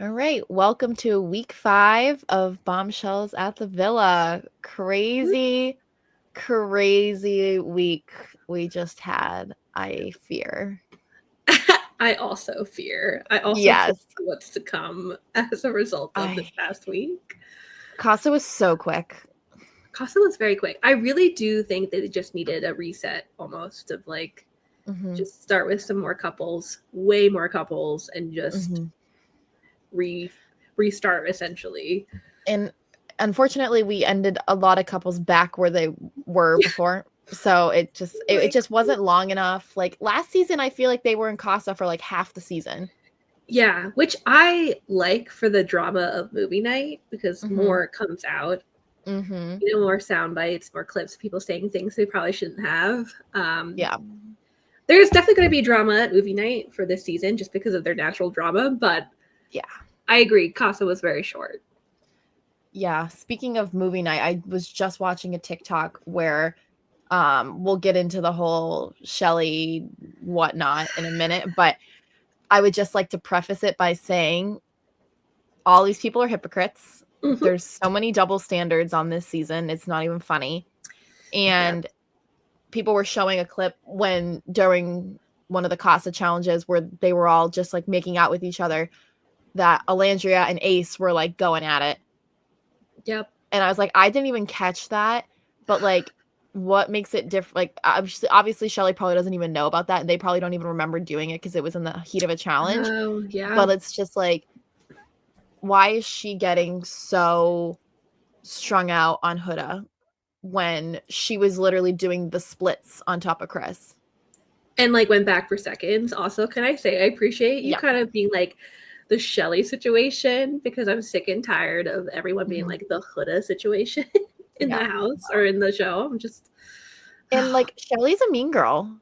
All right, welcome to week 5 of Bombshells at the Villa. Crazy week we just had, I fear. I also fear. I also fear Yes, what's to come as a result of this I past week. Casa was so quick. Casa was very quick. I really do think that they just needed a reset almost of like Mhm, just start with some more couples, way more couples, and just mhm. restart essentially. And unfortunately, we ended a lot of couples back where they were before. So it Like, just wasn't long enough. Like last season, I feel like they were in Casa for like half the season. yeah, which I like for the drama of movie night because Mhm, more comes out. mhm. More sound bites, more clips, people saying things they probably shouldn't have. Yeah. There's definitely going to be drama at movie night for this season just because of their natural drama, but Yeah. I agree. Casa was very short. Yeah, speaking of movie night, I was just watching a TikTok where we'll get into the whole Shelley whatnot in a minute, but I would just like to preface it by saying all these people are hypocrites. Mm-hmm. There's so many double standards on this season. It's not even funny. Yep. And people were showing a clip when during one of the Casa challenges where they were all just like making out with each other that Alandria and Ace were like going at it. Yep. And I was like, I didn't even catch that, but like, what makes it different? Like, obviously, Shelly probably doesn't even know about that, and they probably don't even remember doing it because it was in the heat of a challenge. Oh, yeah. But it's just like, why is she getting so strung out on Huda when she was literally doing the splits on top of Chris? And like went back for seconds. Also, can I say I appreciate you Yeah. kind of being like the Shelly situation because I'm sick and tired of everyone being Mhm. like the Huda situation in the Yeah. house or in the show. I'm just, And like, Shelly's a mean girl.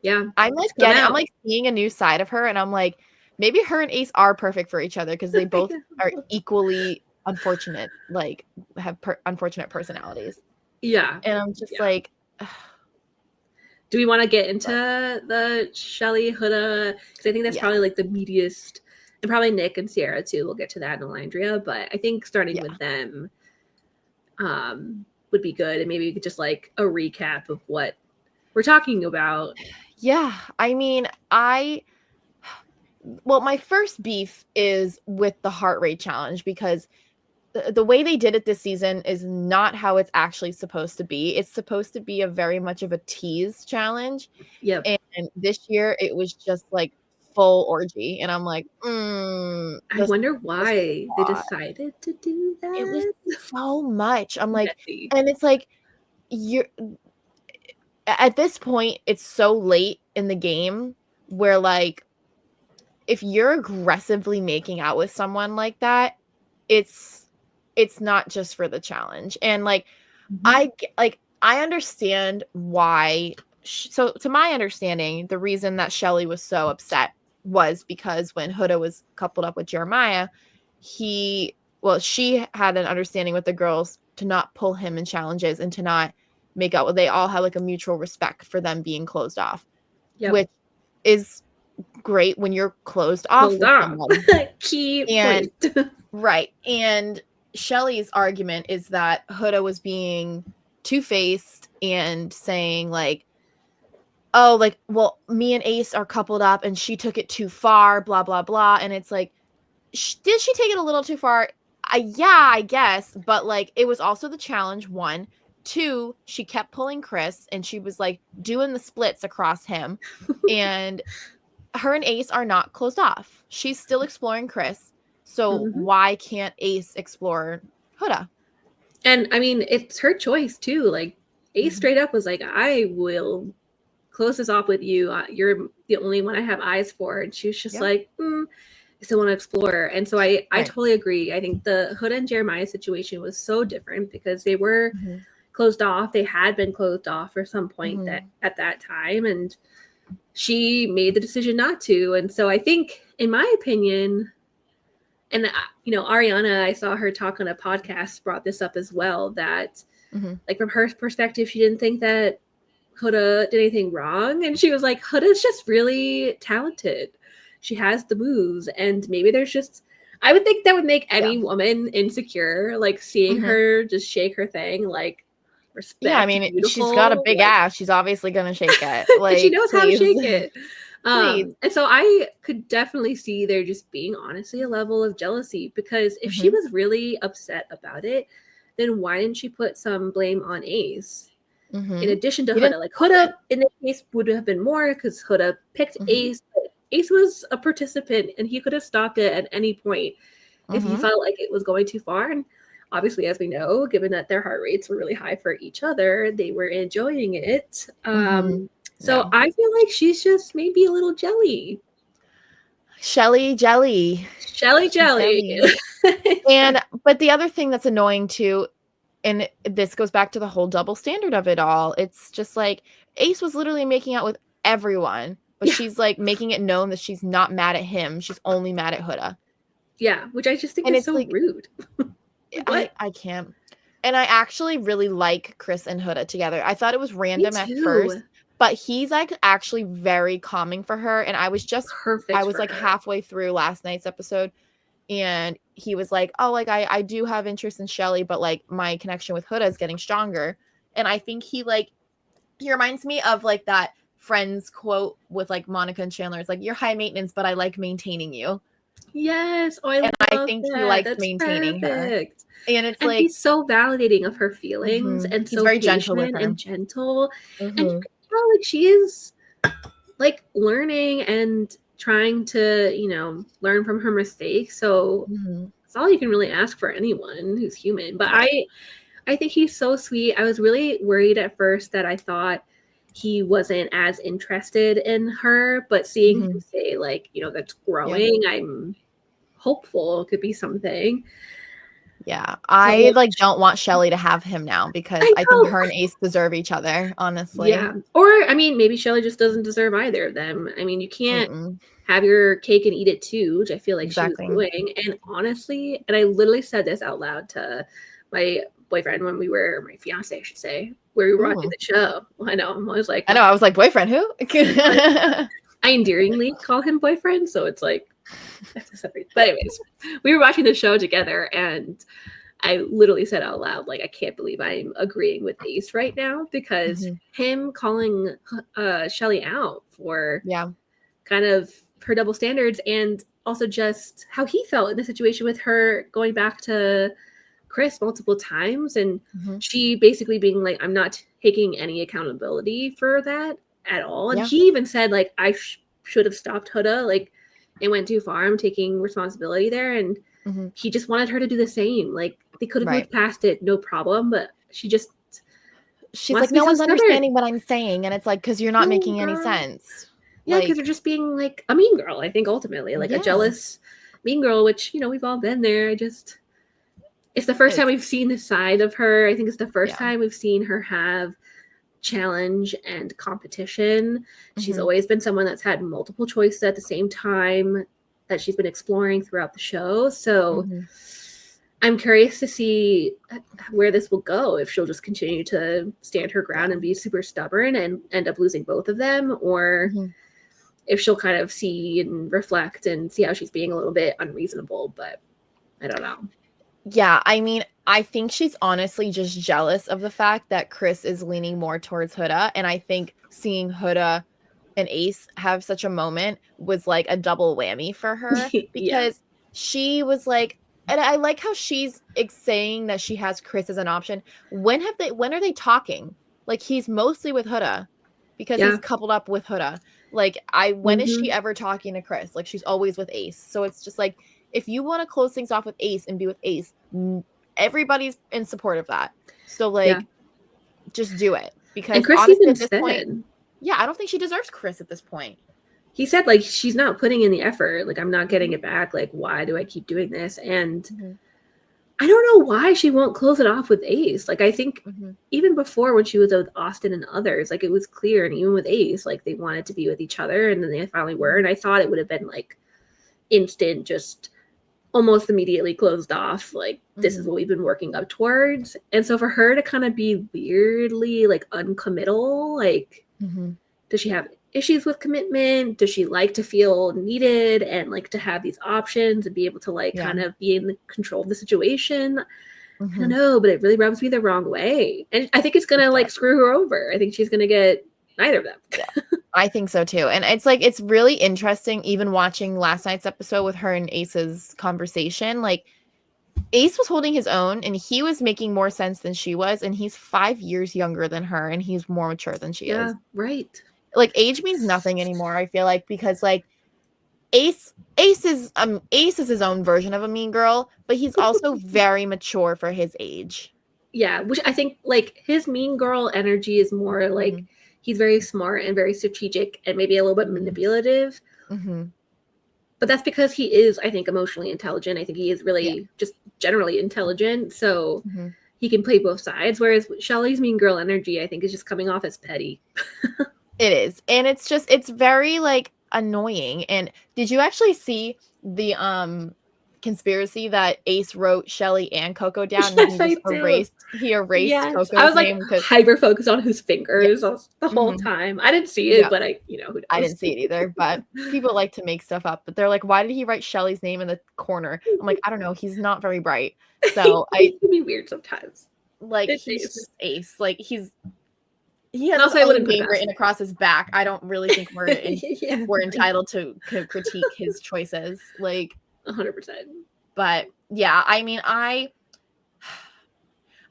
yeah, it's come I'm out. like seeing a new side of her, and I'm like, maybe her and Ace are perfect for each other because they both are equally unfortunate, like have unfortunate personalities. Yeah. And I'm just Yeah. like, Do we want to get into the Shelly Huda? Because I think that's yeah, probably like the meatiest, and probably Nick and Sierra too. We'll get to that in Alandria, but I think starting yeah, with them would be good, and maybe we could just like a recap of what we're talking about. yeah. I mean, well, my first beef is with the heart rate challenge because the way they did it this season is not how it's actually supposed to be. It's supposed to be a very much of a tease challenge. Yep. And this year it was just like full orgy. And I'm like, I this wonder was why they a lot. decided to do It was that. so much. I'm like, Messy. and it's like you're at this point, it's so late in the game where like if you're aggressively making out with someone like that, it's it's not just for the challenge. And like Mhm. I understand why so to my understanding, the reason that Shelly was so upset was because when Huda was coupled up with Jeremiah, she had an understanding with the girls to not pull him in challenges and to not make out. They all had like a mutual respect for them being closed off, Yep. which is great when you're closed off Closed with off. someone. Key And point. right. And Shelley's argument is that Huda was being two-faced and saying like, "Oh, like, well, me and Ace are coupled up and she took it too far, blah blah blah." And it's like, did she take it a little too far? Yeah, I guess, but like it was also the challenge one. Two, she kept pulling Chris and she was like doing the splits across him. And her and Ace are not closed off. She's still exploring Chris. So Mhm. why can't Ace explore Huda? And I mean, it's her choice too. Like, Ace Mhm. straight up was like, I will close this off with you. You're the only one I have eyes for. And she was just Yeah. like, I still want to explore. And so I Right. totally agree. I think the Huda and Jeremiah situation was so different because they were Mhm. closed off. They had been closed off for some point that Mhm. at that time. And she made the decision not to. And so I think, in my opinion, and Ariana, I saw her talk on a podcast, brought this up as well, that Mhm. like from her perspective, she didn't think that Huda did anything wrong. And she was like, Huda's just really talented. She has the moves. And maybe there's just I would think that would make any woman insecure, like seeing Mhm. her just shake her thing, like Yeah, I respect, mean, she's got a beautiful, big like ass. She's obviously gonna shake it. and she Like, knows how to please, shake it. please. And so I could definitely see there just being honestly a level of jealousy, because if she Mhm. was really upset about it, then why didn't she put some blame on Ace? In Mhm. addition to He didn't Huda, like do Huda it. in this case would have been more because Huda picked Mhm. Ace. But Ace was a participant and he could have stopped it at any point if he Mhm. felt like it was going too far. And obviously, as we know, given that their heart rates were really high for each other, they were enjoying it. Mhm. So Yeah. I feel like she's just maybe a little jelly. Shelly jelly. Shelly She's jelly. jelly. And but the other thing that's annoying too, and this goes back to the whole double standard of it all. It's just like Ace was literally making out with everyone, but Yeah. she's like making it known that she's not mad at him. She's only mad at Huda. Yeah, which I just think And is it's so like rude. Like, what? I can't. And I actually really like Chris and Huda together. I thought it was Me random at first, too. but he's like actually very calming for her. And I Perfect was for like her. halfway through last night's episode, and he was like, "Oh, like I do have interest in Shelly, but like my connection with Huda is getting stronger." And I think he reminds me of like that Friends quote with like Monica and Chandler. It's like, "You're high maintenance, but I like maintaining you." Yes. Oh, I And I love think he that. likes That's maintaining her. perfect. And it's And like, he's so validating of her feelings and he's so very gentle with patient her. and gentle. And you Mhm. can tell like she is like learning and trying to, learn from her mistakes. So Mhm. that's all you can really ask for anyone who's human. But Right. I think he's so sweet. I was really worried at first that I thought he wasn't as interested in her, but seeing him Mhm. say like, that's Yeah. growing, I'm hopeful it could be something. Yeah. So I like don't want Shelly to have him now because I I think know. her and Ace deserve each other, honestly. Yeah. Or I mean, maybe Shelly just doesn't deserve either of them. I mean, you can't Mm-mm. have your cake and eat it too, which I feel like she was Exactly. doing. And honestly, and I literally said this out loud to my boyfriend when we were my fiance, I should say, where we were watching Ooh. the show. I know. I'm always like I know. I was like, boyfriend, who? I endearingly call him boyfriend, so it's like separate. But anyways, we were watching the show together and I literally said out loud, like, I can't believe I'm agreeing with Ace right now, because Mhm. him calling Shelly out for Yeah. kind of her double standards and also just how he felt in the situation with her going back to Chris multiple times and Mhm. she basically being like, I'm not taking any accountability for that at all. And Yeah. he even said, like, I should have stopped Huda. Like, it went too far. I'm taking responsibility there. And Mhm. he just wanted her to do the same. Like, they could have Right. moved past it, no problem. But she just She's wants like, to be no so one's stubborn. understanding what I'm saying. And it's like, because you're not No, making any girl. sense. Yeah, because they're Like, just being like a mean girl, I think, ultimately. Like a yeah. jealous mean girl, which, we've all been there. It's the first time It's, we've seen this side of her. I think it's the first yeah. time we've seen her have challenge and competition. She's Mhm. always been someone that's had multiple choices at the same time that she's been exploring throughout the show. So Mhm. I'm curious to see where this will go, if she'll just continue to stand her ground Yeah. and be super stubborn and end up losing both of them, or Mhm. if she'll kind of see and reflect and see how she's being a little bit unreasonable. But I don't know. Yeah, I mean, I think she's honestly just jealous of the fact that Chris is leaning more towards Huda, and I think seeing Huda and Ace have such a moment was like a double whammy for her Yeah. because she was like, and I like how she's saying that she has Chris as an option. When are they talking? Like he's mostly with Huda because Yeah. he's coupled up with Huda. When is she Hmm. ever talking to Chris? Like she's always with Ace. So it's just like if you want to close things off with Ace and be with Ace, everybody's in support of that. So Yeah. like just do it And because Chris honestly even at this point, said, yeah, I don't think she deserves Chris at this point. he said, like, she's not putting in the effort. Like, I'm not getting Mhm. it back. Like, why do I keep doing this? And Mhm. I don't know why she won't close it off with Ace. Like, I think Mhm. even before when she was with Austin and others, like, it was clear. And even with Ace, like, they wanted to be with each other. And then they finally were. Mhm. And I thought it would have been like instant, just almost immediately closed off. Like, this is Mhm. what we've been working up towards. And so for her to kind of be weirdly, like, uncommittal, like, Mhm. does she have issues with commitment? Does she like to feel needed and like to have these options and be able to like Yeah. kind of be in the control of the situation? I don't Mhm. know, but it really rubs me the wrong way. And I think it's gonna like screw her over. I think she's gonna get neither of them. Yeah. I think so too. And it's like it's really interesting even watching last night's episode with her and Ace's conversation. Like Ace was holding his own and he was making more sense than she was, and he's 5 years younger than her and he's more mature than she Yeah, is. right. Like age means nothing anymore, I feel like, because like Ace is his own version of a mean girl, but he's also very mature for his age. Yeah, which I think like his mean girl energy is more like Mhm. he's very smart and very strategic and maybe a little bit Mhm. manipulative. Mhm. But that's because he is, I think, emotionally intelligent. I think he is Yeah. really just generally intelligent. So Mhm. he can play both sides. Whereas Shelley's mean girl energy, I think, is just coming off as petty. It is. And it's very like annoying. And did you actually see the conspiracy that Ace wrote Shelly and Coco down and Yes, I do. he erased Yes. I Coco's was like name because hyper focused on his yeah. fingers the whole Mhm. time. I didn't see it, Yeah. but who I knows? didn't see it either, but people like to make stuff up. But they're like, why did he write Shelly's name in the corner? I'm like, I don't know. He's not very bright. So He can be weird sometimes. like It he's is. just Ace. Like he has And his also, I own wouldn't put it name past written across his back. I don't really think yeah, we're entitled to critique his choices. Like, 100%. but yeah, I mean, I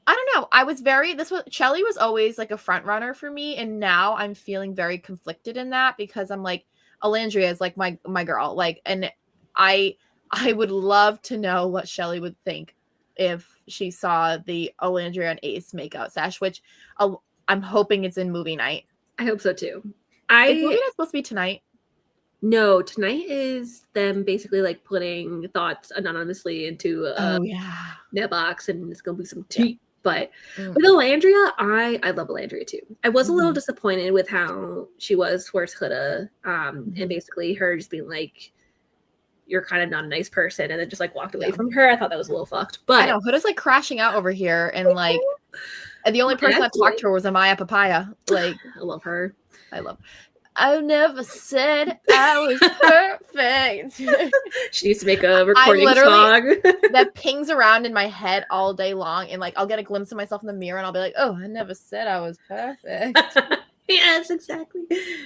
don't know. I was very this was Shelly was always like a front runner for me, and now I'm feeling very conflicted in that because I'm like Alandria is like my girl. Like, and I I would love to know what Shelly would think if she saw the Alandria and Ace makeout sesh, which I'm hoping it's in movie night. I hope so too. Is movie I night supposed to be tonight? No, tonight is them basically like putting thoughts anonymously into a Oh yeah, net box, and it's gonna be some yeah. tea. But Mm, with Alandria, I love Alandria too. I was a little mhm, disappointed with how she was towards Huda, and mhm. basically her just being like, "You're kind of not a nice person," and then just like walked away Yeah, from her. I thought that was a little fucked, I but know. Huda's like crashing out over here, and the only and person I that feel talked it. to her was Amaya Papaya. Like, I love her. I love. I never said I was perfect. She needs to make a I recording literally song. that pings around in my head all day long, and like I'll get a glimpse of myself in the mirror, and I'll be like, "Oh, I never said I was perfect." Yes, exactly.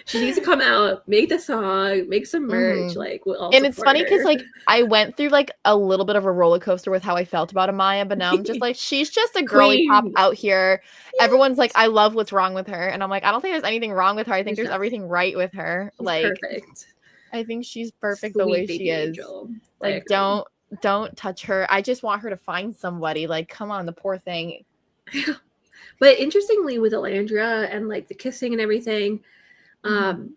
She needs to come out, make the song, make some merch. Mhm. Like we'll all And it's support funny because her. like I went through like a little bit of a roller coaster with how I felt about Amaya, but now I'm just like, she's just a girly pop Queen. out here. Everyone's like, Yes. I love what's wrong with her. And I'm like, I don't think there's anything wrong with her. I think There's there's nothing. everything right with her. She's Like, perfect. I think she's perfect the way Sweet she baby is. angel. I Like, agree. don't touch her. I just want her to find somebody. Like, come on, the poor thing. But interestingly, with Alandria and like the kissing and everything, Mhm. um,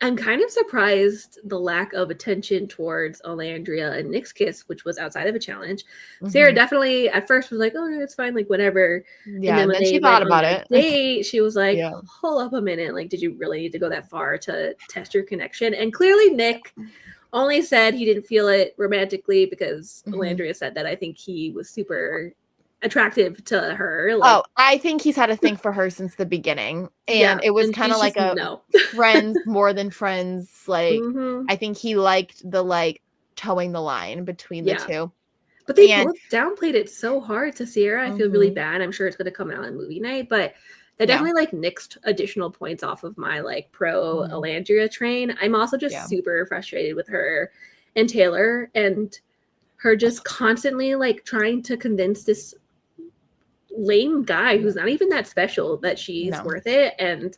I'm kind of surprised the lack of attention towards Alandria and Nick's kiss, which was outside of a challenge. Sarah Mhm. definitely at first was like, "Oh, it's fine, like whatever." And Yeah, then and when then she they thought went on about their it. date, she was like, Yeah. "Hold up a minute, like, did you really need to go that far to test your connection?" And clearly, Nick only said he didn't feel it romantically because Mhm. Alandria said that I think he was super attractive to her. Oh, Like, I think he's had a thing for her since the beginning, and yeah, it was and kinda she's like just a no. friends more than friends, like, Hmm. I think he liked the, like, towing the line between the Yeah. 2, But they and both downplayed it so hard to Sierra. I feel really mhm, bad. I'm sure it's going to come out in movie night, but that yeah, definitely like nixed additional points off of my like pro mhm, Alandria train. I'm also just yeah, super frustrated with her and Taylor and her just constantly like trying to convince this lame guy yeah, who's not even that special that she's no, worth it. And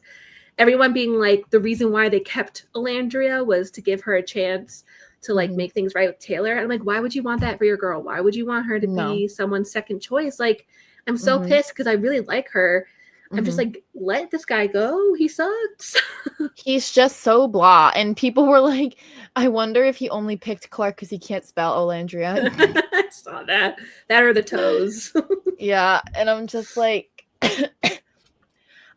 everyone being like the reason why they kept Alandria was to give her a chance to like mhm, make things right with Taylor. And like, why would you want that for your girl? Why would you want her to no, be someone's second choice? Like, I'm so mhm, pissed because I really like her. I'm just mhm. like, let this guy go. He sucks. He's just so blah, and people were like, "I wonder if he only picked Clark because he can't spell Olandria." I saw that. That are the toes. Yeah, and I'm just like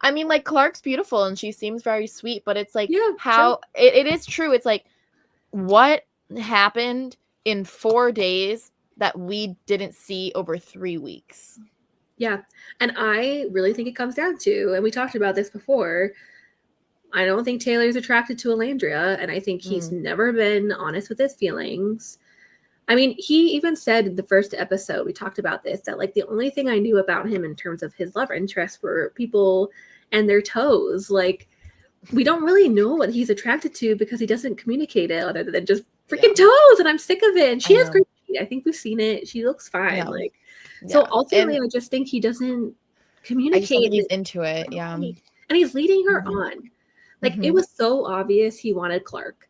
I mean, like, Clark's beautiful and she seems very sweet, but it's like Yeah, true. how it is true. It's like what happened in 4 days that we didn't see over 3 weeks? Yeah. And I really think it comes down to, and we talked about this before, I don't think Taylor's attracted to Elandria, and I think he's never been honest with his feelings. I mean, he even said in the first episode, we talked about this, that like the only thing I knew about him in terms of his love interest were people and their toes. Like, we don't really know what he's attracted to because he doesn't communicate it other than just freaking toes, and I'm sick of it. And she has great feet. I think we've seen it. She looks fine. Yeah. Like, so ultimately, I just think he doesn't communicate. I just don't think he's into it. Yeah. And he's leading her on. Like, it was so obvious he wanted Clark.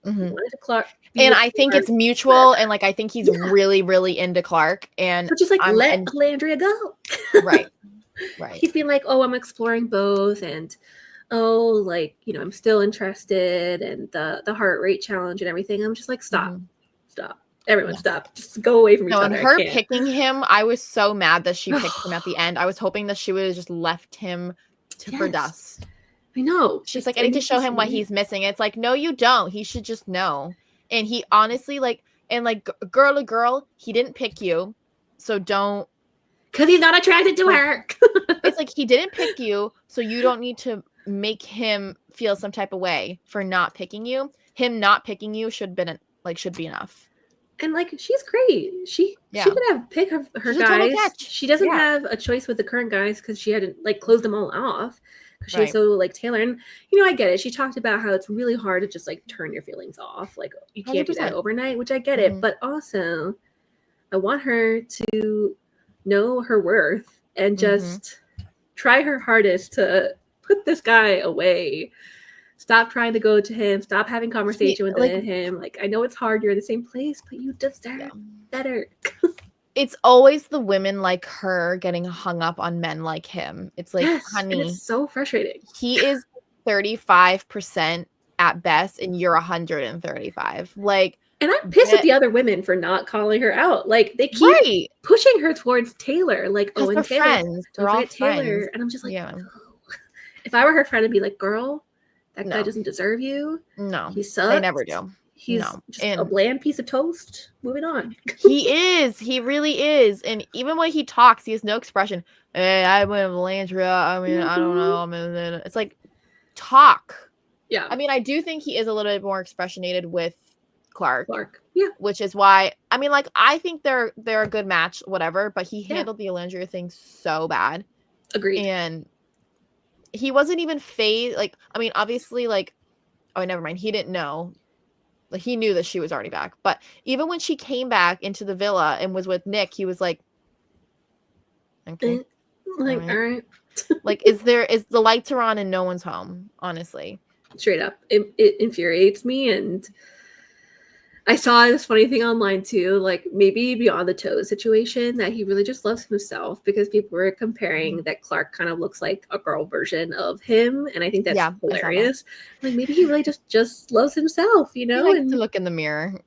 He wanted Clark. And I think it's mutual, and like I think he's really, really into Clark. And so just like let Elandria go. Right. He's been like, oh, I'm exploring both, and oh, like, you know, I'm still interested, and the heart rate challenge and everything. I'm just like, stop. Everyone stop. Just go away from each other. And her picking him, I was so mad that she picked him at the end. I was hoping that she would have just left him for dust. I know. She's like, I need to show him what he's missing. It's like, no, you don't. He should just know. And he honestly, like, and like, girl to girl, he didn't pick you. So don't. Because he's not attracted to her. It's like, he didn't pick you. So you don't need to make him feel some type of way for not picking you. Him not picking you should be enough. And like, she's great. She could have picked her guys. She doesn't have a choice with the current guys because she hadn't like closed them all off. Because she was so like Taylor, and you know, I get it. She talked about how it's really hard to just like turn your feelings off. Like, you can't 100%. Do that overnight, which I get it. But also, I want her to know her worth and just try her hardest to put this guy away. Stop trying to go to him. Stop having conversation with him. Like, I know it's hard. You're in the same place, but you deserve better. It's always the women like her getting hung up on men like him. It's like, honey, it's so frustrating. He is 35% at best, and you're 135. Like, and I'm pissed at the other women for not calling her out. Like, they keep pushing her towards Taylor. Like, oh, and Taylor, friends. They're all Taylor. Friends. And I'm just like, if I were her friend, I'd be like, girl, that guy doesn't deserve you. No, he sucks. They never do. He's just a bland piece of toast. Moving on. He is. He really is. And even when he talks, he has no expression. Hey, I went with Landria. I mean, I don't know. I mean, it's like, talk. Yeah. I mean, I do think he is a little bit more expressionated with Clark. Yeah. Which is why, I mean, like, I think they're a good match, whatever. But he handled the Elandria thing so bad. Agreed. And he wasn't even phased. Like, I mean, obviously, like, oh, never mind. He didn't know. Like, he knew that she was already back. But even when she came back into the villa and was with Nick, he was like, okay. Like, all right. Like, is the lights are on and no one's home, honestly. Straight up. It infuriates me. And I saw this funny thing online too, like maybe beyond the toe situation, that he really just loves himself, because people were comparing that Clark kind of looks like a girl version of him. And I think that's hilarious. Like, maybe he really just loves himself, you know? He likes to look in the mirror.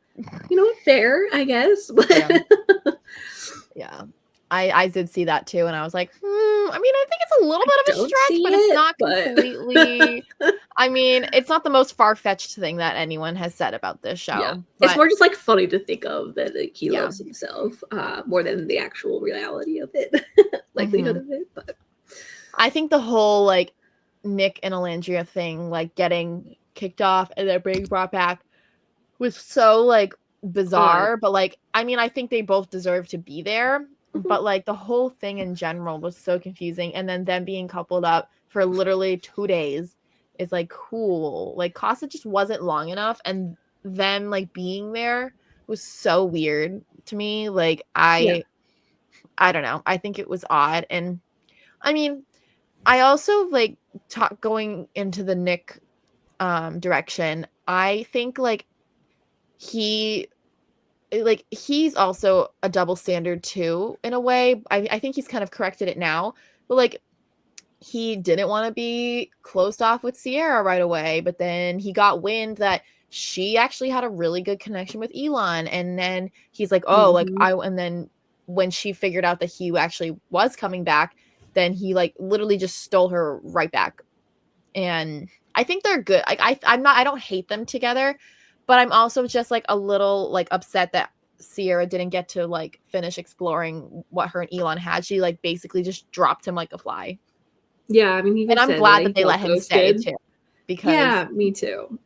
You know what? Fair, I guess. But yeah. I did see that too, and I was like, I mean, I think it's a little bit of a stretch, but it's not completely. I mean, it's not the most far-fetched thing that anyone has said about this show. Yeah. It's more just like funny to think of that like, he loves himself more than the actual reality of it, likelihood of it. But I think the whole like Nick and Elandria thing, like getting kicked off and then being brought back, was so like bizarre. But like, I mean, I think they both deserve to be there. But like the whole thing in general was so confusing, and then them being coupled up for literally 2 days is like cool. Like, Casa just wasn't long enough, and them like being there was so weird to me. Like, I don't know. I think it was odd, and I mean, I also like going into the Nick direction. I think like he's also a double standard too, in a way. I think he's kind of corrected it now, but like, he didn't want to be closed off with Sierra right away, but then he got wind that she actually had a really good connection with Elon, and then he's like, and then when she figured out that he actually was coming back, then he like literally just stole her right back. And I think they're good. I don't hate them together, but I'm also just like a little like upset that Sierra didn't get to like finish exploring what her and Elon had. She like basically just dropped him like a fly. Yeah, I mean, and I'm glad that they let him stay too. because me too.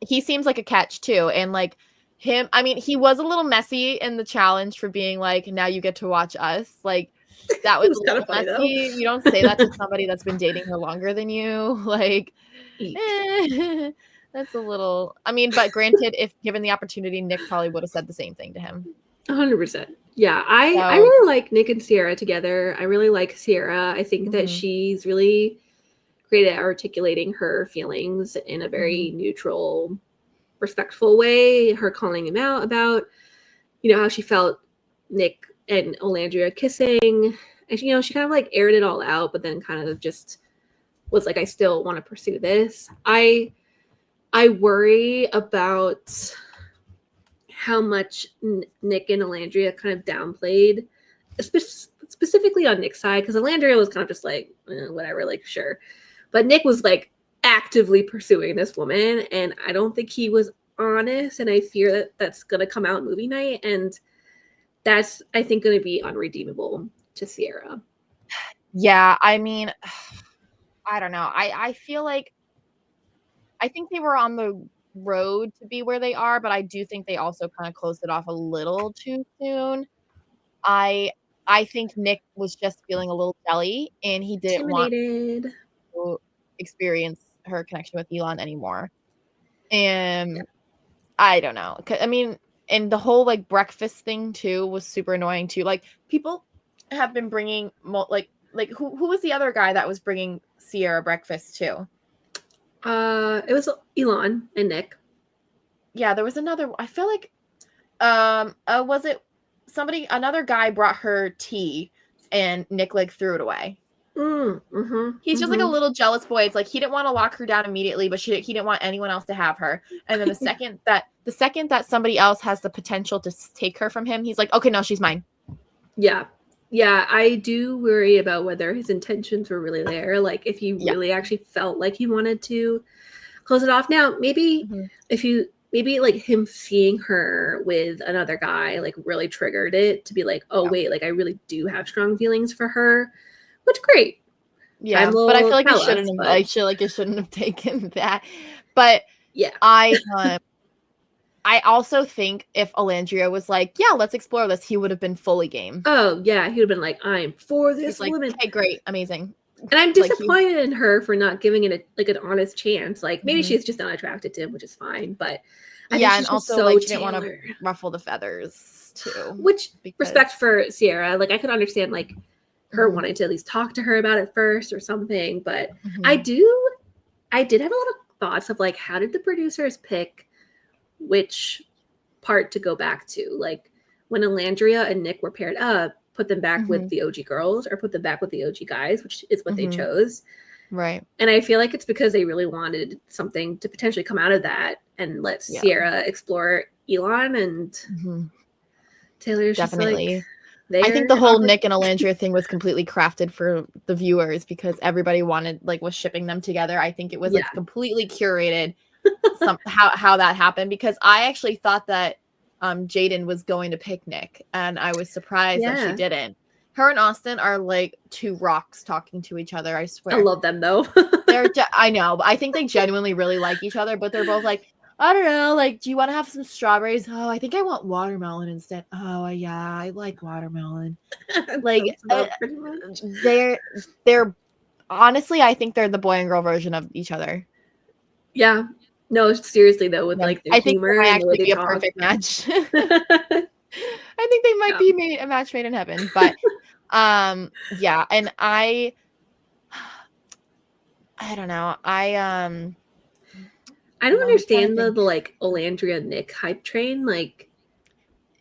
he seems like a catch too. And like him, I mean, he was a little messy in the challenge for being like, now you get to watch us. Like that It was was a kind little of funny though. messy. You don't say that to somebody that's been dating her longer than you. Like, Eek. that's a little, I mean, but granted, if given the opportunity, Nick probably would have said the same thing to him. 100%. Yeah, I So, really like Nick and Sierra together. I really like Sierra. I think that she's really great at articulating her feelings in a very neutral, respectful way. Her calling him out about, how she felt Nick and Olandria kissing. And, she kind of like aired it all out, but then kind of just was like, I still want to pursue this. I worry about how much Nick and Alandria kind of downplayed, specifically on Nick's side, because Alandria was kind of just like, whatever, like, sure. But Nick was like actively pursuing this woman, and I don't think he was honest, and I fear that that's going to come out movie night, and that's, I think, going to be unredeemable to Sierra. Yeah, I mean, I don't know. I feel like I think they were on the road to be where they are, but I do think they also kind of closed it off a little too soon. I I think Nick was just feeling a little jelly, and he didn't want Intimidated. to experience her connection with Elon anymore. And I don't know. I mean, and the whole like breakfast thing too was super annoying too. Like people have been bringing like who was the other guy that was bringing Sierra breakfast too? It was Elon and Nick. Yeah, there was another. I feel like, was it another guy brought her tea, and Nick like threw it away. He's just like a little jealous boy. It's like he didn't want to lock her down immediately, but he didn't want anyone else to have her. And then the second that somebody else has the potential to take her from him, he's like, okay, no, she's mine. Yeah, I do worry about whether his intentions were really there. Like if he really actually felt like he wanted to close it off. Now, maybe maybe like him seeing her with another guy like really triggered it to be like, oh wait, like I really do have strong feelings for her, which great. Yeah, but I feel like it shouldn't have taken that. But yeah, I also think if Alandria was like, yeah, let's explore this, he would have been fully game. Oh yeah, he would have been like, I'm for this woman. Okay, great, amazing. And I'm disappointed in her for not giving it an honest chance. Like maybe she's just not attracted to him, which is fine. But and also like she didn't want to ruffle the feathers too. Which respect for Sierra. Like I could understand like her wanting to at least talk to her about it first or something. But I did have a lot of thoughts of like, how did the producers pick which part to go back to? Like when Alandria and Nick were paired up, put them back with the OG girls or put them back with the OG guys, which is what they chose. Right. And I feel like it's because they really wanted something to potentially come out of that and let Sierra explore Elon, and Taylor's definitely. Just like, I think the whole Nick and Alandria thing was completely crafted for the viewers because everybody was shipping them together. I think it was like completely curated how that happened, because I actually thought that Jaden was going to pick Nick, and I was surprised that she didn't. Her and Austin are like two rocks talking to each other, I swear. I love them though. I know, but I think they genuinely really like each other, but they're both like, I don't know, like, do you want to have some strawberries? Oh, I think I want watermelon instead. Oh, yeah, I like watermelon. Like, they're honestly, I think they're the boy and girl version of each other. Yeah. No, seriously though, with like their humor, I think they might actually be a perfect match. I think they might be a match made in heaven. But yeah, and I don't know. I don't understand the like Alandria Nick hype train. Like,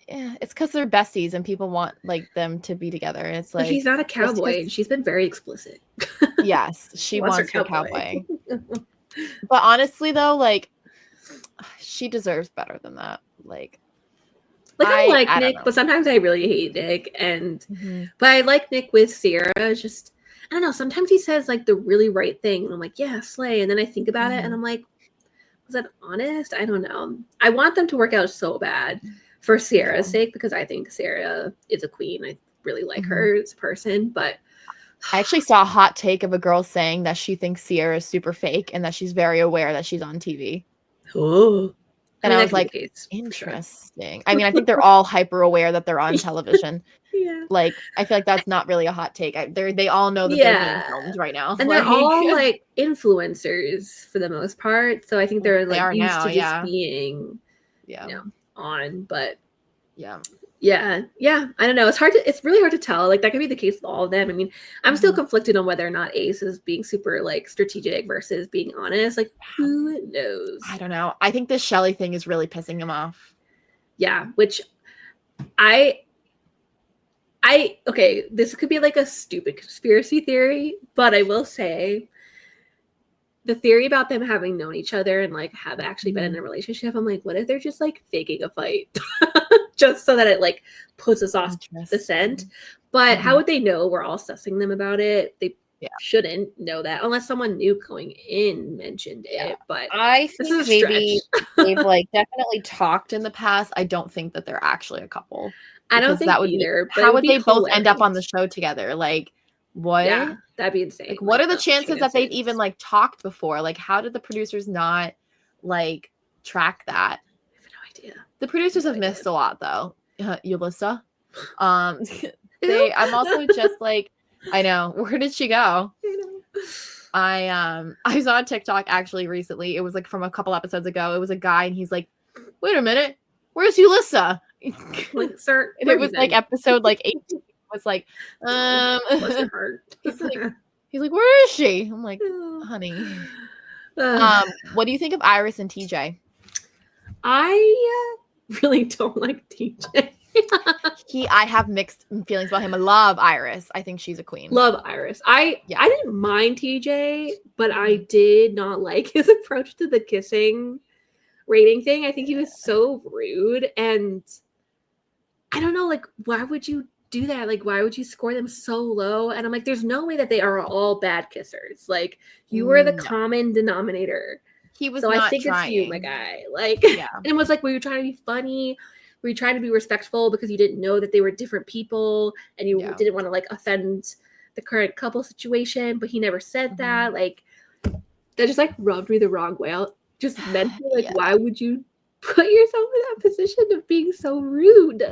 yeah, it's because they're besties and people want like them to be together. It's like he's not a cowboy, and she's been very explicit. Yes, she wants her cowboy. But honestly, though, like she deserves better than that. Like I like Nick, but sometimes I really hate Nick. And but I like Nick with Sierra. Just I don't know. Sometimes he says like the really right thing, and I'm like, yeah, slay. And then I think about it, and I'm like, was that honest? I don't know. I want them to work out so bad for Sierra's sake, because I think Sierra is a queen. I really like her as a person, but I actually saw a hot take of a girl saying that she thinks Sierra is super fake and that she's very aware that she's on TV. Oh, And I that was could be like, the case for sure. interesting. I mean, I think they're all hyper aware that they're on television. Yeah. Like, I feel like that's not really a hot take. They all know that they're being filmed right now. And they're all like influencers for the most part. So I think they're they like are used now, to just yeah. being, Yeah. you know, on. But yeah. Yeah. I don't know. It's really hard to tell. Like that could be the case with all of them. I mean, I'm still conflicted on whether or not Ace is being super like strategic versus being honest. Like who knows? I don't know. I think this Shelly thing is really pissing him off. Yeah, which okay, this could be like a stupid conspiracy theory, but I will say the theory about them having known each other and like have actually been in a relationship, I'm like, what if they're just like faking a fight just so that it like puts us off the scent? But how would they know we're all sussing them about it? They shouldn't know that unless someone new going in mentioned it. But I think maybe they've like definitely talked in the past. I don't think that they're actually a couple. I don't think that would either. How would they both end up on the show together? Like, what? Yeah, that'd be insane. Like, what are the chances that they've even like talked before? Like, how did the producers not like track that? I have no idea. The producers have missed a lot though. Yulissa. I'm also just like, I know. Where did she go? I saw a TikTok actually recently. It was like from a couple episodes ago. It was a guy and he's like, wait a minute, where's Yulissa? Like, sir, and it was like episode like 18. It was like, he's like, where is she? I'm like, honey. What do you think of Iris and TJ? I really don't like TJ. I have mixed feelings about him. I love Iris. I think she's a queen. Love Iris. I didn't mind TJ, but I did not like his approach to the kissing rating thing. I think he was so rude, and I don't know, like, why would you do that? Like, why would you score them so low? And I'm like, there's no way that they are all bad kissers. Like, you were the common denominator. He was so not I think trying. It's you, my guy. Like, and it was like, were you trying to be funny? Were you trying to be respectful because you didn't know that they were different people and you didn't want to like offend the current couple situation? But he never said that. Like, that just like rubbed me the wrong way. Just meant like, why would you put yourself in that position of being so rude?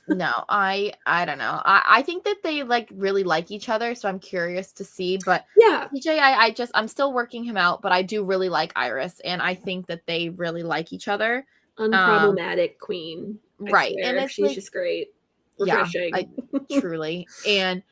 No, I don't know. I think that they like really like each other, so I'm curious to see. But TJ, I'm still working him out, but I do really like Iris, and I think that they really like each other. Unproblematic queen, right? And it's she's like, just great, refreshing. Truly, and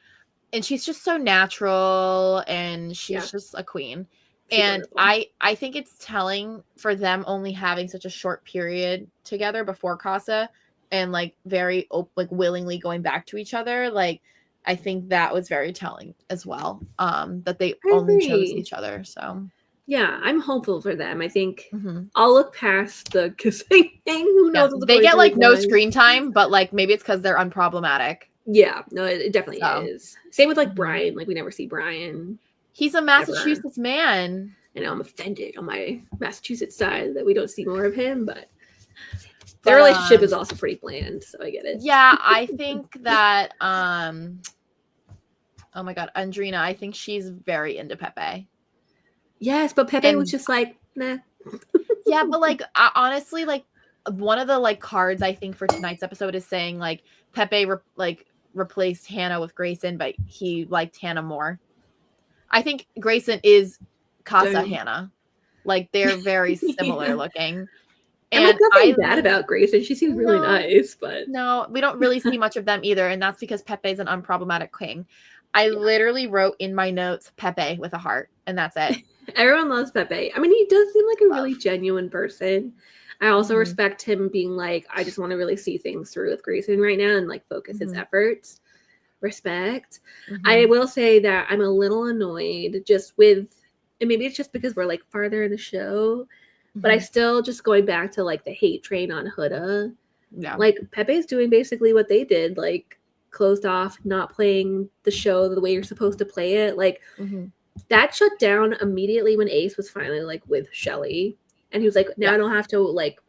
she's just so natural, and she's just a queen. And wonderful. I think it's telling for them only having such a short period together before Casa. And like very like willingly going back to each other. Like I think that was very telling as well. That they only chose each other. So yeah, I'm hopeful for them. I think I'll look past the kissing thing. Who knows? They get like no screen time, but like maybe it's because they're unproblematic. Yeah, no, it definitely is. Same with like Brian. Like we never see Brian. He's a Massachusetts man. I know I'm offended on my Massachusetts side that we don't see more of him, but their relationship is also pretty bland, so I get it. Yeah, I think that oh my god, Andrina, I think she's very into Pepe. Yes, but Pepe was just like, nah. Yeah, but like honestly, like one of the like cards I think for tonight's episode is saying like Pepe replaced Hannah with Grayson, but he liked Hannah more. I think Grayson is Casa Hannah. Like they're very similar looking. And like nothing bad about Grayson. She seems really nice, but no, we don't really see much of them either, and that's because Pepe's an unproblematic king. I literally wrote in my notes Pepe with a heart, and that's it. Everyone loves Pepe. I mean, he does seem like a really genuine person. I also respect him being like, I just want to really see things through with Grayson right now and like focus his efforts. Respect. I will say that I'm a little annoyed just with, and maybe it's just because we're like farther in the show. But I still just going back to like the hate train on Huda. Yeah. Like Pepe's doing basically what they did, like closed off, not playing the show the way you're supposed to play it. Like that shut down immediately when Ace was finally like with Shelly. And he was like, now I don't have to like,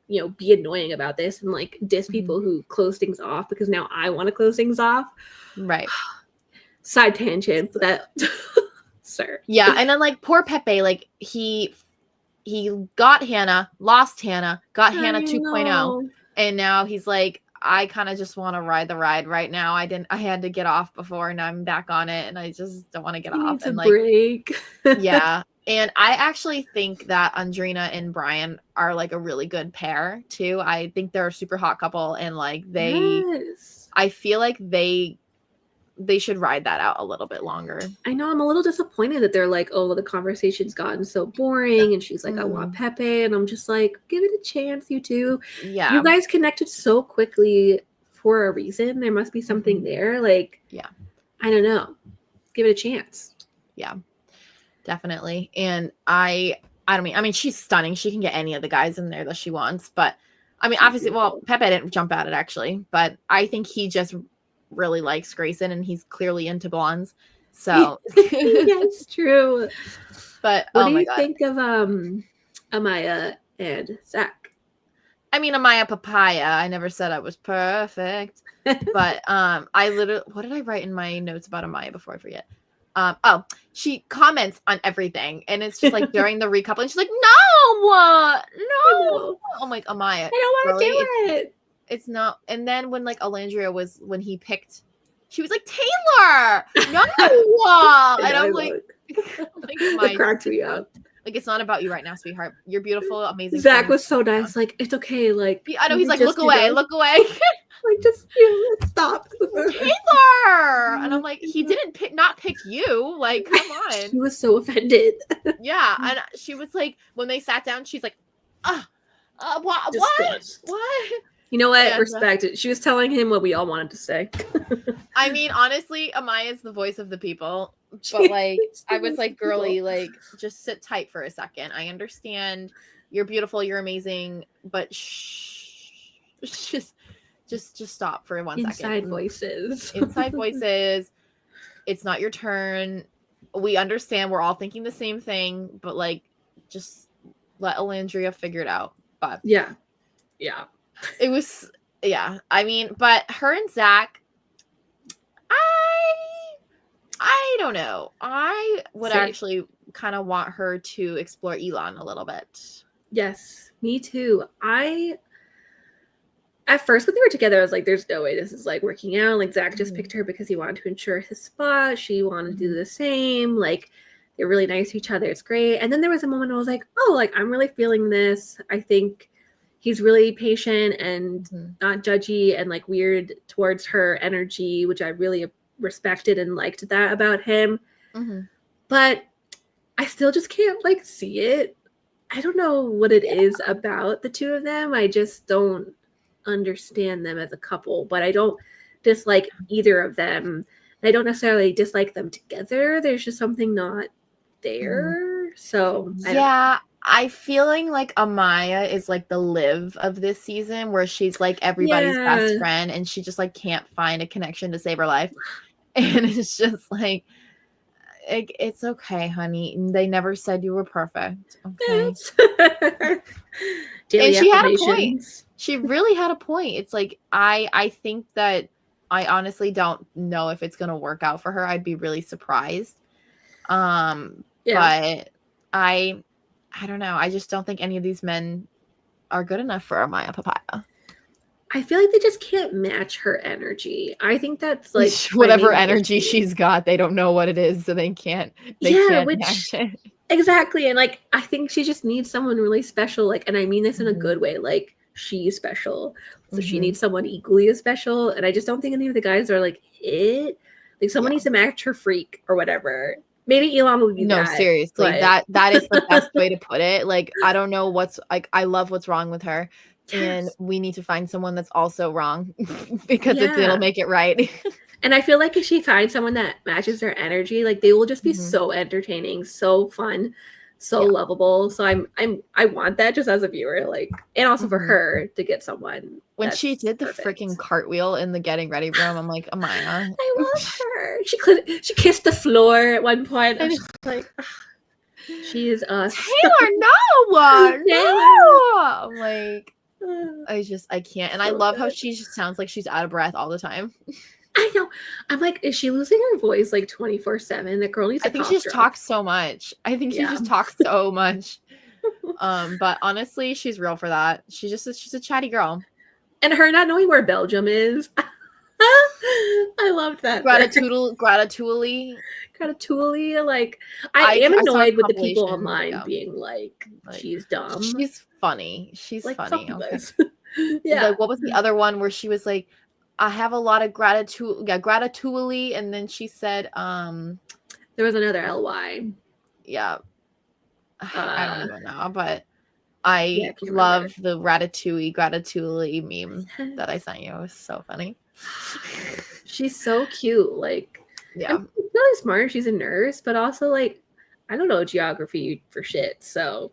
you know, be annoying about this and like diss people who close things off because now I want to close things off. Right. Side tangent, but that, sir. Yeah, and then like poor Pepe, like he got Hannah, lost Hannah, got Hannah 2.0, and now he's like, I kind of just want to ride the ride right now. I had to get off before, and I'm back on it, and I just don't want to get He off. needs And a like, break. yeah. And I actually think that Andrina and Brian are like a really good pair too. I think they're a super hot couple, and like Yes. I feel like they should ride that out a little bit longer. I know I'm a little disappointed that they're like, oh, the conversation's gotten so boring. And she's like, I want Pepe. And I'm just like, give it a chance, you two. Yeah. You guys connected so quickly for a reason. There must be something there. Like, yeah. I don't know. Give it a chance. Yeah, definitely. And I mean, she's stunning. She can get any of the guys in there that she wants. But I mean, obviously, well, Pepe didn't jump at it actually. But I think he just really likes Grayson, and he's clearly into blondes. So that's true. But what do you think of Amaya and Zach? I mean, Amaya papaya. I never said I was perfect. But I literally, what did I write in my notes about Amaya before I forget? She comments on everything, and it's just like during the recoupling, she's like, no. I'm like, Amaya, I don't want to do it. It's not. And then when like Alandria when he picked, she was like, Taylor, no. And I'm like, it cracked me up. Like, it's not about you right now, sweetheart. You're beautiful, amazing. Zach was so nice. Like, it's okay. Like, I know he's like, look away. Like, just stop. Taylor. And I'm like, he didn't not pick you. Like, come on. She was so offended. Yeah, and she was like, when they sat down, she's like, what? You know what? Respect it. She was telling him what we all wanted to say. I mean, honestly, Amaya's the voice of the people. But like, I was like, girly, like, just sit tight for a second. I understand you're beautiful, you're amazing, but just stop for 1 second. Inside voices. It's not your turn. We understand we're all thinking the same thing, but like, just let Alandria figure it out. But yeah. It was, yeah. I mean, but her and Zach, I don't know. I would actually kind of want her to explore Elon a little bit. Yes, me too. At first when they were together, I was like, there's no way this is like working out. Like, Zach just picked her because he wanted to ensure his spot. She wanted to do the same. Like, they're really nice to each other. It's great. And then there was a moment I was like, oh, like, I'm really feeling this. I think he's really patient and not judgy and like weird towards her energy, which I really respected and liked that about him. But I still just can't like see it. I don't know what it is about the two of them. I just don't understand them as a couple, but I don't dislike either of them. I don't necessarily dislike them together. There's just something not there. So I feeling like Amaya is like the Liv of this season, where she's like everybody's best friend, and she just like can't find a connection to save her life. And it's just like, it's okay, honey. They never said you were perfect. Okay. And she had a point. She really had a point. It's like, I think that I honestly don't know if it's gonna work out for her. I'd be really surprised. But I don't know. I just don't think any of these men are good enough for Amaya Papaya. I feel like they just can't match her energy. I think that's like whatever energy she's got, they don't know what it is, so they can't match it. Exactly. And like, I think she just needs someone really special. Like, and I mean this in a good way. Like, she's special. So she needs someone equally as special. And I just don't think any of the guys are like it. Like, someone needs to match her freak or whatever. Maybe Elon would be seriously. But... That is the best way to put it. Like, I don't know what's like, I love what's wrong with her. And we need to find someone that's also wrong because it'll make it right. And I feel like if she finds someone that matches their energy, like, they will just be so entertaining, so fun, so lovable. So I want that just as a viewer, like, and also for her to get someone. When she did the freaking cartwheel in the getting ready room, I'm like, Amaya. I love her. She kissed the floor at one point. I was like, she is us. Taylor, no. I'm like, I can't. And I love how she just sounds like she's out of breath all the time. I know. I'm like, is she losing her voice like 24/7? The girl needs I a think she cough just drop. talks so much. I think she Yeah. just talks so much. But honestly, she's real for that. She's a chatty girl. And her not knowing where Belgium is. I loved that for her. Gratitually. Ratatouille. Like, I am I saw a annoyed with the people compilation. online Yeah, being like, like she's dumb. she's funny. She's Like, fuck funny. you Okay. guys. Yeah. Like, what was the other one where she was like, I have a lot of gratitude. Yeah, gratitually, and then she said, There was another LY. yeah, I don't Uh, even know, but yeah, I I can't love remember. the gratitually meme that I sent you. It was so funny. She's so cute. Like, Yeah. and she's really smart. She's a nurse, but also like, I don't know geography for shit. So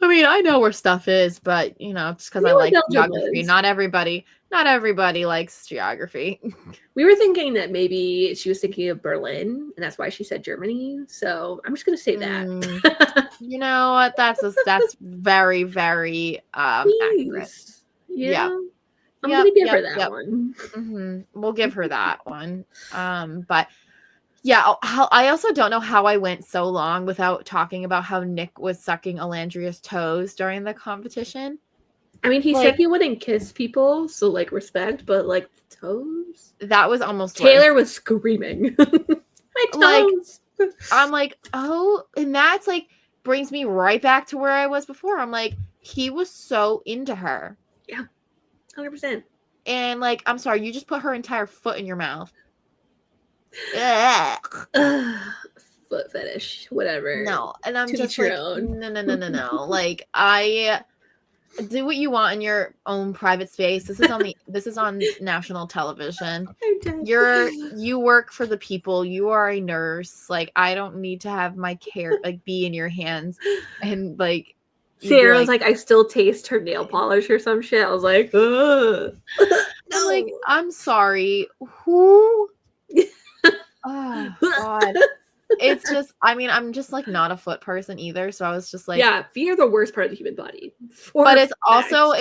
I mean, I know where stuff is, but it's I because I knew like what Belgium geography. was. Not everybody likes geography. We were thinking that maybe she was thinking of Berlin, and that's why she said Germany. So I'm just gonna say that. You know what? That's very, very accurate. Please, Yeah. I'm gonna give Yep. her that one. We'll give her that one. But yeah, I also don't know how I went so long without talking about how Nick was sucking Alandria's toes during the competition. I mean, he said Like, he wouldn't kiss people, so like respect, but like toes. that was almost worse. Taylor was screaming, "My Like, toes!" I'm like, oh, and that's like brings me right back to where I was before. I'm like, he was so into her. Yeah, 100%. And like, I'm sorry, you just put her entire foot in your mouth. Ugh. Foot fetish, whatever. No. And I'm To just each your like, own. no. Like, I do what you want in your own private space. This is on national television. I'm dead. You work for the people. You are a nurse. Like, I don't need to have my care like be in your hands. And like you'd be Sarah was like, like, I still taste her nail polish or some shit. I was like, ugh. I'm like, No. I'm sorry. Who? Oh God. It's just, I mean, I'm just like not a foot person either. So I was just like, Yeah, feet are the worst part of the human body. but it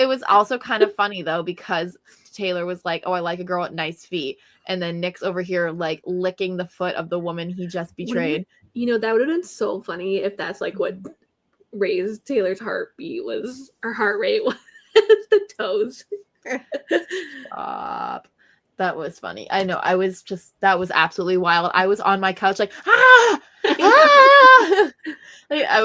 was also kind of funny though, because Taylor was like, oh, I like a girl with nice feet. And then Nick's over here like licking the foot of the woman he just betrayed. That would have been so funny if that's like what raised Taylor's heartbeat was, or heart rate was the toes. Stop. That was funny. I know. That was absolutely wild. I was on my couch like, ah! Like, I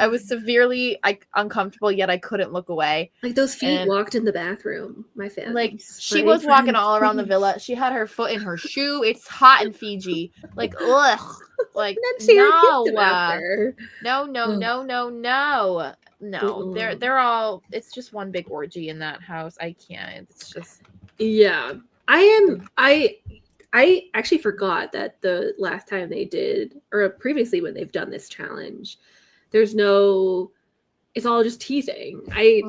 was severely uncomfortable, yet I couldn't look away. Like those feet And walked in the bathroom, my fans. like she was walking all around the villa. She had her foot in her shoe. It's hot in Fiji. Like, ugh. Like, And then Sarah kicked him no. after. No. They're all, it's just one big orgy in that house. I can't. It's just, yeah. I actually forgot that the last time they did, or previously when they've done this challenge, it's all just teasing. I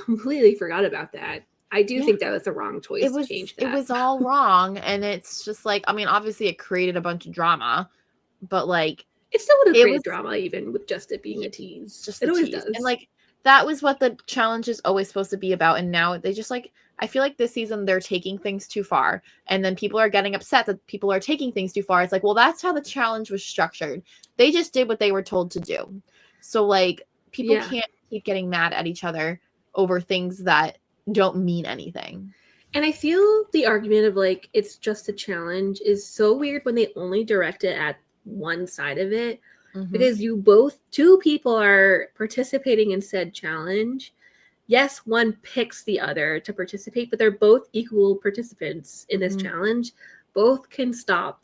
completely forgot about that. I do think that was the wrong choice to change that. It was all wrong. And it's just like, I mean, obviously it created a bunch of drama, but like, it still would have created drama even with just it being a tease. Just it always tease. does. And like, that was what the challenge is always supposed to be about. And now they just like, I feel like this season they're taking things too far. And then people are getting upset that people are taking things too far. It's like, well, that's how the challenge was structured. They just did what they were told to do. So like, people can't keep getting mad at each other over things that don't mean anything. And I feel the argument of like, it's just a challenge is so weird when they only direct it at one side of it. Because two people are participating in said challenge. Yes, one picks the other to participate, but they're both equal participants in this challenge. Both can stop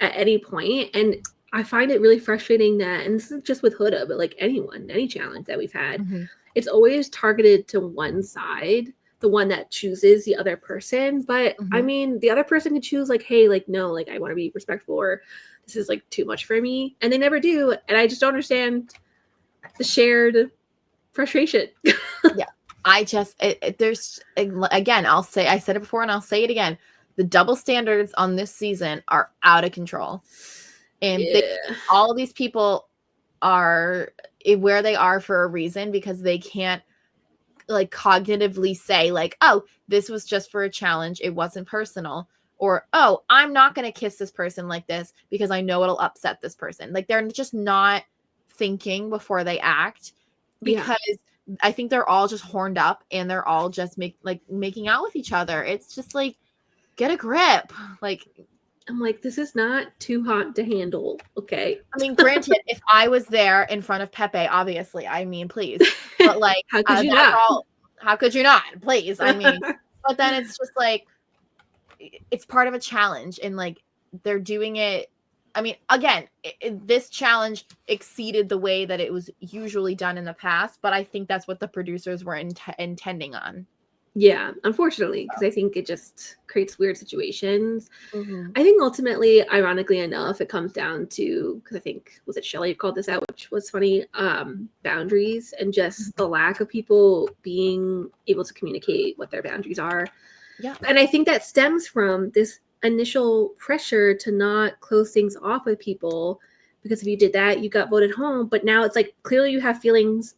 at any point. And I find it really frustrating that, and this is just with Huda, but like any challenge that we've had, it's always targeted to one side, the one that chooses the other person. But I mean, the other person can choose like, hey, like, no, like I want to be respectful, or this is like too much for me. And they never do. And I just don't understand the shared frustration. Yeah. There's, again, I said it before and I'll say it again. The double standards on this season are out of control. And all these people are where they are for a reason, because they can't like cognitively say like, oh, this was just for a challenge, it wasn't personal, or oh, I'm not going to kiss this person like this because I know it'll upset this person. Like they're just not thinking before they act, because I think they're all just horned up and they're all just making out with each other. It's just like, get a grip. Like, I'm like, this is not too hot to handle. Okay. I mean, granted, if I was there in front of Pepe, obviously, I mean, please. But like, How could you that's not? all. How could you not? Please. I mean, but then it's just like, it's part of a challenge, and like they're doing it. I mean, again, this challenge exceeded the way that it was usually done in the past, but I think that's what the producers were intending on. Yeah, unfortunately, because I think it just creates weird situations. Mm-hmm. I think ultimately, ironically enough, it comes down to, because I think, was it Shelley who called this out, which was funny, boundaries and just the lack of people being able to communicate what their boundaries are. Yeah. And I think that stems from this initial pressure to not close things off with people, because if you did that, you got voted home. But now it's like, clearly you have feelings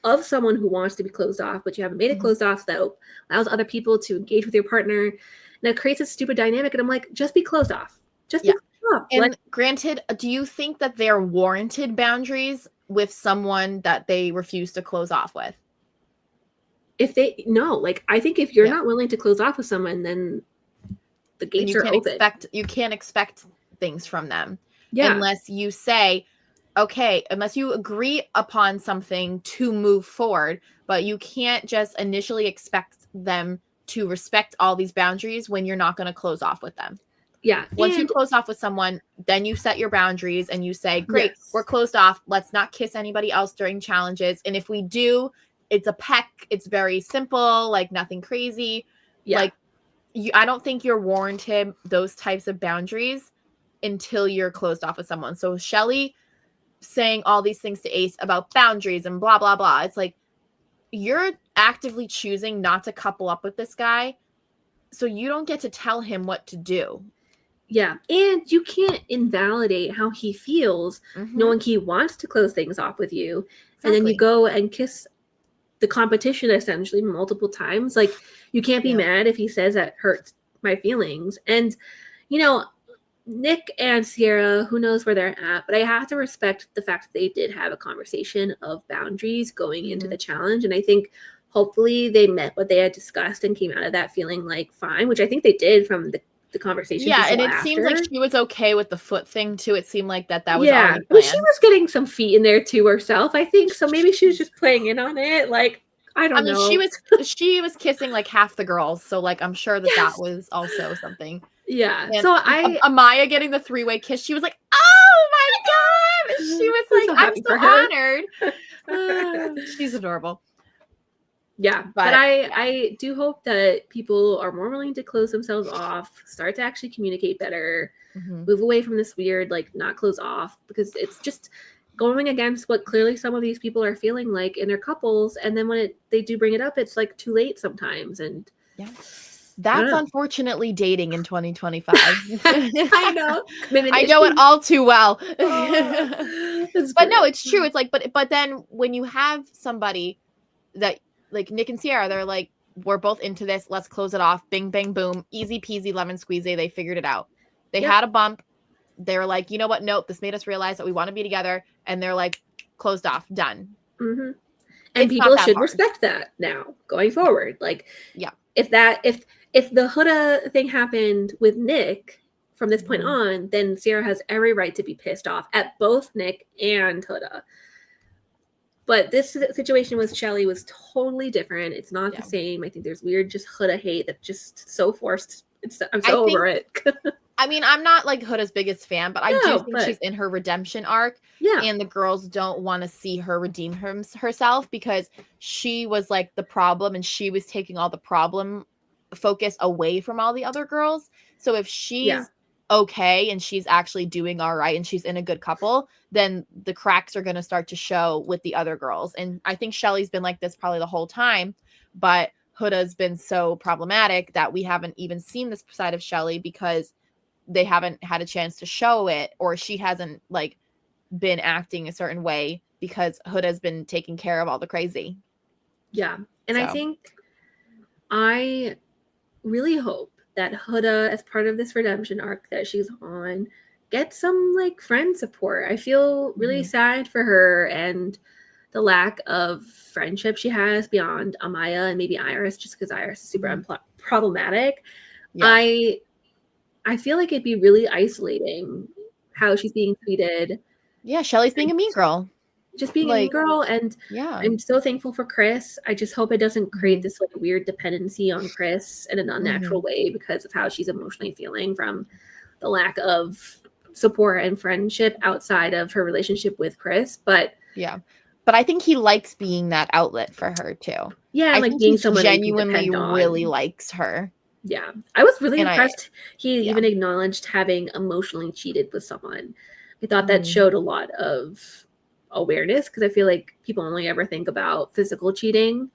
of someone who wants to be closed off, but you haven't made it closed off, so that allows other people to engage with your partner. And it creates a stupid dynamic. And I'm like, just be closed off. Just be closed off. And granted, do you think that they're warranted boundaries with someone that they refuse to close off with? If they, no, like, I think if you're not willing to close off with someone, then the gates are open. You can't expect things from them. Yeah. Unless you say, okay, unless you agree upon something to move forward, but you can't just initially expect them to respect all these boundaries when you're not going to close off with them. Yeah. Once you close off with someone, then you set your boundaries and you say, great, Yes. we're closed off. Let's not kiss anybody else during challenges. And if we do, it's a peck. It's very simple, like nothing crazy. Yeah. Like, I don't think you're warranted those types of boundaries until you're closed off with someone. So Shelley saying all these things to Ace about boundaries and blah, blah, blah. It's like, you're actively choosing not to couple up with this guy, so you don't get to tell him what to do. Yeah. And you can't invalidate how he feels knowing he wants to close things off with you. Exactly. And then you go and kiss the competition essentially multiple times. Like, you can't be mad if he says that hurts my feelings. And, you know, Nick and Sierra, who knows where they're at, but I have to respect the fact that they did have a conversation of boundaries going into the challenge. And I think hopefully they met what they had discussed and came out of that feeling like fine, which I think they did from the conversation. Yeah, and it seemed like she was okay with the foot thing too. It seemed like that was already planned. Well, she was getting some feet in there to herself, I think. So maybe she was just playing in on it. Like, I don't know. She was kissing like half the girls, so like I'm sure that that was also something. Yeah. And so Amaya getting the 3-way kiss, she was like, "Oh my god!" She was like, "I'm so honored." She's adorable. Yeah, but I do hope that people are more willing to close themselves off, start to actually communicate better, move away from this weird, like, not close off, because it's just going against what clearly some of these people are feeling like in their couples. And then when they do bring it up, it's like too late sometimes. And that's unfortunately dating in 2025. I know. I know it all too well. But no, it's true. It's like, but then when you have somebody that, like Nick and Sierra, they're like, we're both into this. Let's close it off. Bing, bang, boom. Easy peasy, lemon squeezy. They figured it out. They had a bump. They were like, you know what? Nope. This made us realize that we want to be together. And they're like, closed off. Done. Mm-hmm. And people should respect that now going forward. Like, if the Huda thing happened with Nick from this point on, then Sierra has every right to be pissed off at both Nick and Huda. But this situation with Shelley was totally different. It's not the same. I think there's weird just Huda hate that's just so forced. I'm so over it. I mean, I'm not like Huda's biggest fan, but I do think she's in her redemption arc. Yeah. And the girls don't want to see her redeem herself, because she was like the problem and she was taking all the problem focus away from all the other girls. So if she's okay and she's actually doing all right and she's in a good couple, then the cracks are going to start to show with the other girls. And I think Shelley's been like this probably the whole time, but Huda's been so problematic that we haven't even seen this side of Shelley because they haven't had a chance to show it, or she hasn't like been acting a certain way because Huda's been taking care of all the crazy. Yeah. And I So. think I really hope that Huda, as part of this redemption arc that she's on, gets some like friend support. I feel really sad for her and the lack of friendship she has beyond Amaya and maybe Iris, just because Iris is super problematic. Yeah. I feel like it'd be really isolating how she's being treated. Yeah, Shelly's being a mean girl. Just being a mean girl, and yeah. I'm so thankful for Chris. I just hope it doesn't create this like weird dependency on Chris in an unnatural way because of how she's emotionally feeling from the lack of support and friendship outside of her relationship with Chris. But yeah, but I think he likes being that outlet for her too. Yeah, I like think being he someone genuinely really likes her. Yeah, I was really and impressed. He even acknowledged having emotionally cheated with someone. I thought that showed a lot of awareness because I feel like people only ever think about physical cheating.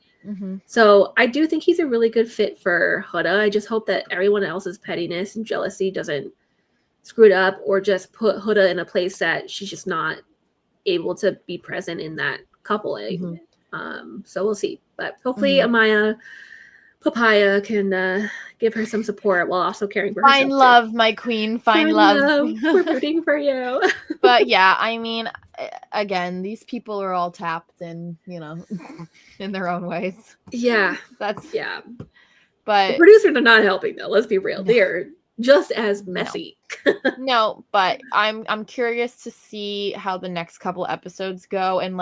So I do think he's a really good fit for Huda. I just hope that everyone else's pettiness and jealousy doesn't screw it up or just put Huda in a place that she's just not able to be present in that coupling. So we'll see. But hopefully Amaya Papaya can give her some support while also caring for herself. Find love, my queen. Find love. We're rooting for you. But yeah, I mean, again, these people are all tapped and, you know, in their own ways. Yeah. That's yeah. But the producers are not helping though. Let's be real. No. They are just as messy. No, but I'm curious to see how the next couple episodes go and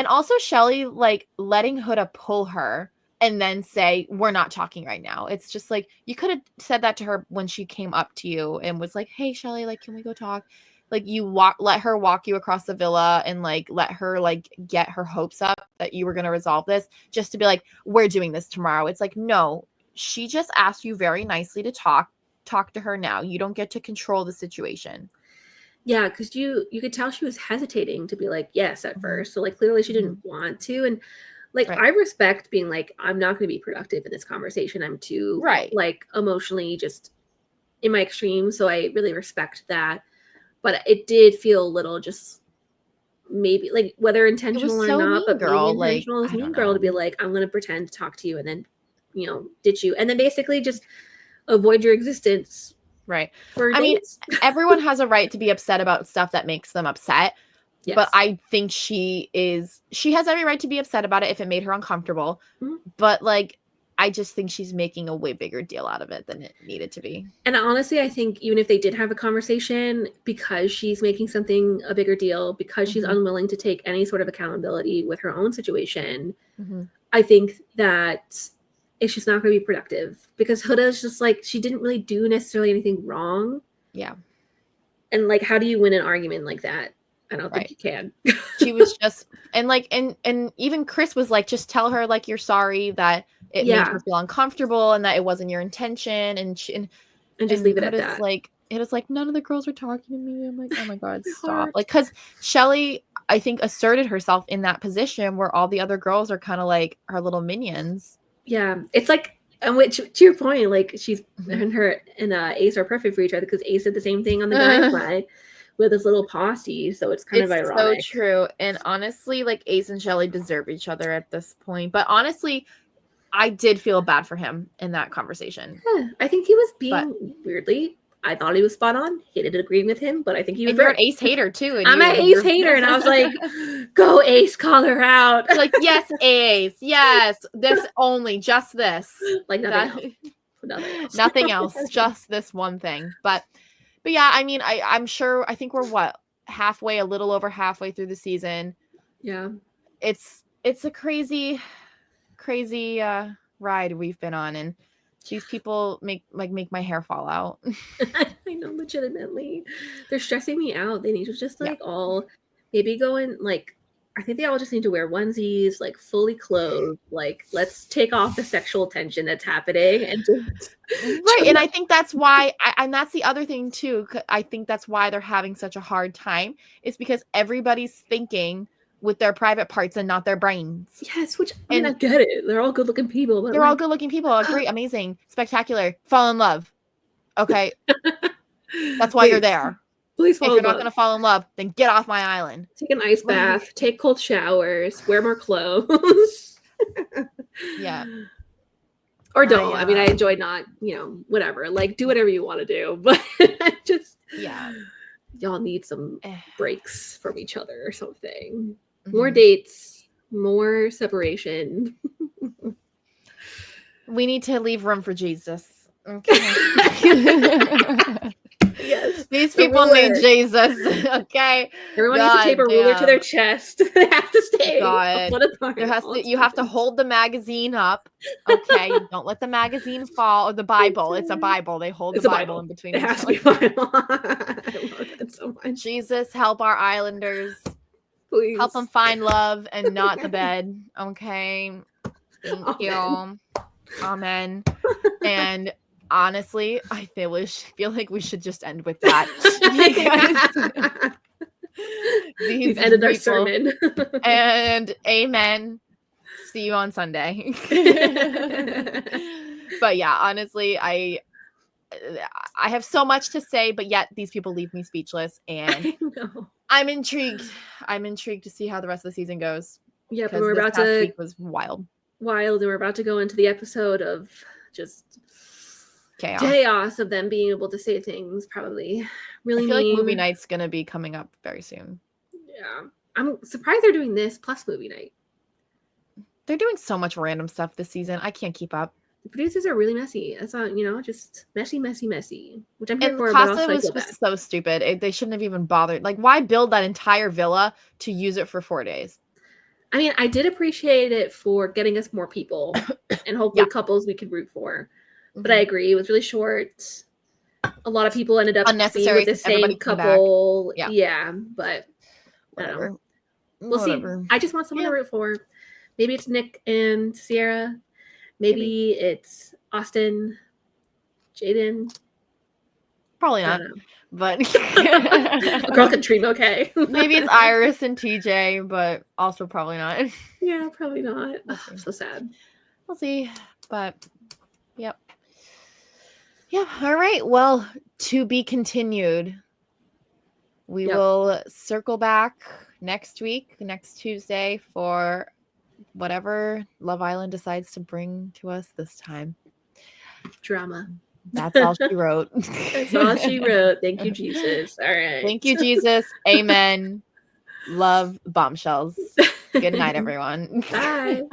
also Shelly like letting Huda pull her and then say, we're not talking right now. It's just like, you could have said that to her when she came up to you and was like, hey, Shelly, like, can we go talk? Like, you let her walk you across the villa and like, let her like get her hopes up that you were going to resolve this just to be like, we're doing this tomorrow. It's like, no, she just asked you very nicely to talk to her now. You don't get to control the situation. Yeah, because you could tell she was hesitating to be like, yes, at first. So like, clearly she didn't want to. And like, I respect being like, I'm not going to be productive in this conversation. I'm too like emotionally just in my extreme. So I really respect that. But it did feel a little just maybe like whether intentional or not, but girl, maybe intentional as mean girl to be like, I'm going to pretend to talk to you and then, you know, ditch you. And then basically just avoid your existence. Right. For I days. mean, everyone has a right to be upset about stuff that makes them upset. Yes. But I think she has every right to be upset about it if it made her uncomfortable. But like, I just think she's making a way bigger deal out of it than it needed to be. And honestly, I think even if they did have a conversation, because she's making something a bigger deal, because she's unwilling to take any sort of accountability with her own situation, I think that it's just not going to be productive because Huda's just like, she didn't really do necessarily anything wrong. Yeah. And like, how do you win an argument like that? I don't think you can. She was just, and like, and even Chris was like, just tell her like, you're sorry that it made her feel uncomfortable and that it wasn't your intention. And just leave it at that. Like, it was like, none of the girls are talking to me. I'm like, oh my God, stop. Like, cause Shelly, I think, asserted herself in that position where all the other girls are kind of like her little minions. Yeah. It's like, and which to your point, like she's and her and Ace are perfect for each other because Ace did the same thing on the guy's side with his little posse. So it's kind of ironic. So true. And honestly, like Ace and Shelly deserve each other at this point. But honestly, I did feel bad for him in that conversation. Yeah, I think he was being weirdly. I thought he was spot on. He didn't agree with him, but I think he was. And you're an Ace hater too. And I'm an Ace hater, and I was like, "Go Ace, call her out!" Like, yes, Ace, yes, this only, just this, like nothing else. Nothing else, just this one thing. But yeah, I mean, I'm sure. I think we're a little over halfway through the season. Yeah, it's a crazy ride we've been on, and these people make my hair fall out. I know, legitimately. They're stressing me out. They need to just like all maybe go in like I think they all just need to wear onesies, like fully clothed. Like, let's take off the sexual tension that's happening and just and I think that's why and that's the other thing too. I think that's why they're having such a hard time is because everybody's thinking with their private parts and not their brains. Yes, which I mean, I get it. They're all good-looking people. But they're all good-looking people. Great, amazing, spectacular. Fall in love. Okay. That's why you're there. Please fall in love. If you're not going to fall in love, then get off my island. Take an ice bath. Take cold showers. Wear more clothes. Yeah. Or don't. I mean, I enjoy not, whatever. Like, do whatever you want to do, but just y'all need some breaks from each other or something. More dates, more separation. We need to leave room for Jesus. Okay. Yes. These people need Jesus. Okay. Everyone needs to tape a ruler to their chest. They have to stay a foot apart. You have to hold the magazine up. Okay. Don't let the magazine fall. Or the Bible. It's a Bible. They hold the Bible in between. It has to be a Bible. I love that so much. Jesus, help our islanders. Please. Help them find love and not the bed. Okay. Thank you. Amen. And honestly, I feel like we should just end with that. We've ended our sermon. And amen. See you on Sunday. But yeah, honestly, I have so much to say, but yet these people leave me speechless, and I'm intrigued. I'm intrigued to see how the rest of the season goes. Yeah, but we're about to. Week was wild, and we're about to go into the episode of just chaos of them being able to say things. Probably really. I feel like movie night's gonna be coming up very soon. Yeah, I'm surprised they're doing this plus movie night. They're doing so much random stuff this season. I can't keep up. The producers are really messy. That's not, just messy. Which I'm here for. The costume was just so stupid. They shouldn't have even bothered. Like, why build that entire villa to use it for 4 days? I mean, I did appreciate it for getting us more people and hopefully couples we could root for. But I agree, it was really short. A lot of people ended up unnecessary with the same couple. Yeah, but whatever. I don't know. We'll see. I just want someone to root for. Maybe it's Nick and Sierra. Maybe it's Austin, Jaden. Probably not. But a girl can dream okay. Maybe it's Iris and TJ, but also probably not. Yeah, probably not. I'm so sad. We'll see. But yep. All right. Well, to be continued. We will circle back next week, next Tuesday, for whatever Love Island decides to bring to us this time. Drama. That's all she wrote. That's all she wrote. Thank you, Jesus. All right. Thank you, Jesus. Amen. Love Bombshells. Good night, everyone. Bye.